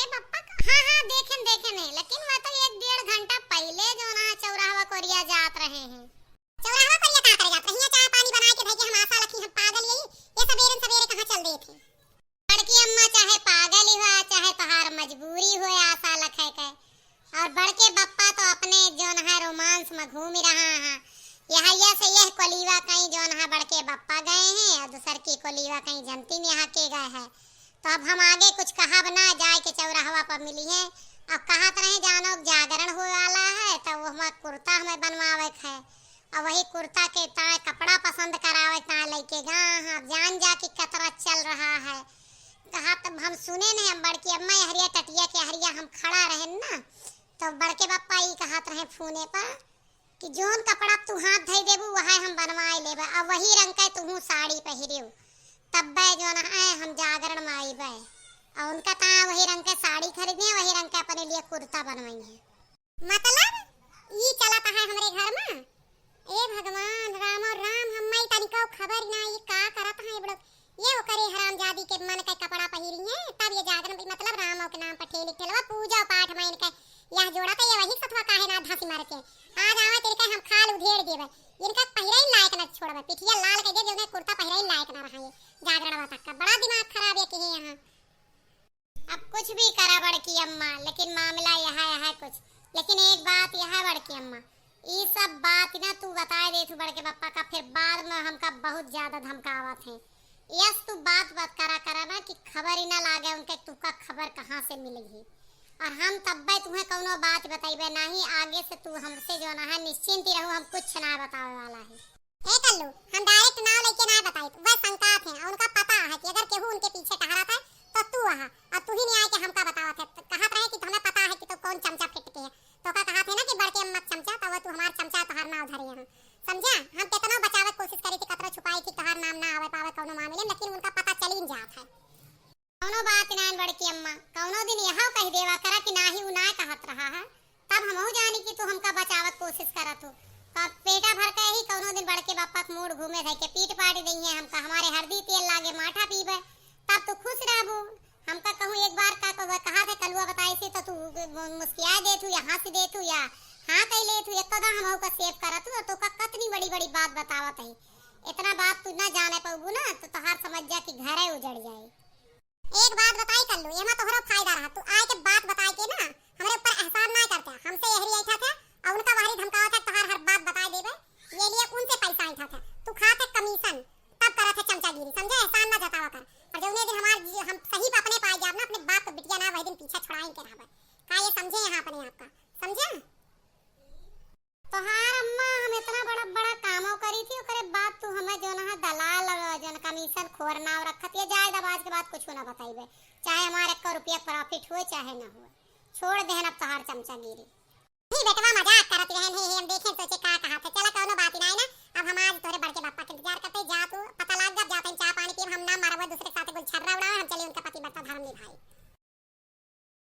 बड़के पप्पा हाँ हाँ देखे देखे नहीं, लेकिन वह तो 1-1.5 घंटा पहले जो ना चौराहा कोरिया जात रहे हैं। चौराहा कोरिया का करे जात रही है, चाय पानी बना के भाई के हम आशा रखी हम पागल यही ये सवेरे सवेरे कहां चल दिए थे। बड़की अम्मा चाहे पागल ही हो चाहे तहार मजबूरी हो आशा लखे के, और बड़के बप्पा तो अपने जो ना रोमांस में घूम रहा है। यहाँ से यह कोलीवा कहीं जो ना बड़के बप्पा गए हैं और दूसर की कोलीवा कहीं जनती में यहाँ के गए हैं। तो अब हम आगे कुछ कहा बना जाए के चौराहा पर मिली है। अब कहत रहे जानो जागरण हो वाला है तो वो हमारा कुर्ता हमें बनवावे है, और वही कुर्ता के ताए कपड़ा पसंद करावे ताए लेके गा। अब जान जा कि कतरा चल रहा है। कहा तब हम सुने नहीं, हम बड़की अम्मा हरिया टटिया के हरिया हम खड़ा रहे ना, तो बड़के बप्पा ही कहत रहे फोने पर कि जोन कपड़ा तू हाथ धई देबू वह हम बनवाए लेबे, अब वही रंग के तू साड़ी पहिरियो तब जो ना हम जागरण में आईबे, और उनका ता वही रंग के साड़ी खरीदे वही रंग के अपने लिए कुर्ता बनवाई है। मतलब ये चलता है हमरे घर में। ए भगवान राम और राम हम्मई तनिका खबर ना ये का करत है बड़ ये वो करे हरामजादी के मन के कपड़ा पहिरी है तब ये जागरण मतलब राम के नाम पर ठेली ठेलवा पूजा पाठ में इनके यह जोड़ा तो ये वही सतवा काहे ना धासी मार के आज आवे तेरे का हम खाल उधेड़ देबे इनका पहिराई लायक न छोड़बे पिठिया लाल के दे जो कुर्ता पहिराई लायक ना रहा ये जागरण तक का बड़ा दिमाग खराब है कि यहां। अब कुछ भी करा बड़की अम्मा, लेकिन मामला यह है कुछ। लेकिन एक बात यह है बड़की अम्मा, ये सब बात ना तू बता दे तू बड़के पप्पा का, फिर बाद में हमका बहुत ज्यादा धमकावत है। यस तू बात करा ना कि खबर ही ना लागे उनके तुका खबर कहाँ से मिलेगी, और हम तब तुम्हें कौनो बात बताइबे नहीं। आगे से तू हमसे जो ना है निश्चिंत ही रहो, हम कुछ ना बतावे वाला है। ए कल्लू हम डायरेक्ट नाम लेके ना बताई वह संकात है उनका पता है कि अगर केहू उनके पीछे टहरा था तो तू आहा और तू ही नहीं आए कि हमका बतावत है तो कहत रहे कि तुम्हें पता है कि तो कौन चमचा फिट के है तो का कहा थे ना कि बड़के अम्मा चमचा तो तू हमार चमचा तोहार ना उधर यहां समझा। हम कितना बचावे कोशिश करी थी कतरा छुपाई थी तोहार नाम ना आवे पावे कौनो मामले लेकिन उनका पता चल ही जात है। कौनो बात ना बड़की अम्मा, कौनो दिन यह कह देवा करा कि ना ही उना कहत रहा है तब हमहू जानी कि तू हमका बचावत कोशिश करत हो। तब पेटा भर के ही कौनो दिन बड़के बापा के मूड घूमे थे के पीट पाड़ी दी है हमका, हमारे हरदी तेल लागे माठा पीबे तब तू खुश रहबू। हमका कहूं एक बार का कहा थे कलुआ बताई थी तो तू मुस्किया दे तू या हंस दे तू या हां कह ले तू एक कदा हमहू का सेव करत तो का कतनी बड़ी बड़ी बात बतावत है। इतना बात तू ना जाने पाबू ना तो तोहार समझ जा कि घरे उजड़ जाए। एक बात बताई कल्लू एमा तोहरा फायदा रहा तू आए के बात बताई के ना हमरे ऊपर एहसान ना करते हमसे यहरी आई था और उनका बाहरी धमकावा था तोहार हर बात बता देबे ये लिए उनसे पैसा आई था तू खा थे कमीशन तब करा थे चमचागिरी समझे एहसान ना जतावा कर और जौने दिन हम सही अपने पाए जाब ना अपने बाप को बिटिया ना वही दिन पीछे छुड़ाएं के रहबे का ये समझे यहां अपने आप का समझे। तोहार अम्मा हम इतना बड़ा बड़ा कामों करी थी ओकरे बाद तू हमें जो ना दलाल जन कमीशन खोर नाव रखत ये जायद आवाज के बाद कुछ ना बताइबे, चाहे हमारे 1 रुपया प्रॉफिट हुए चाहे ना हुए। छोड़ देहन अब तोहार चमचागिरी। नहीं बेटवा मजाक करत रहन है हम देखें सोचे का कहा था चला कोनो बात ना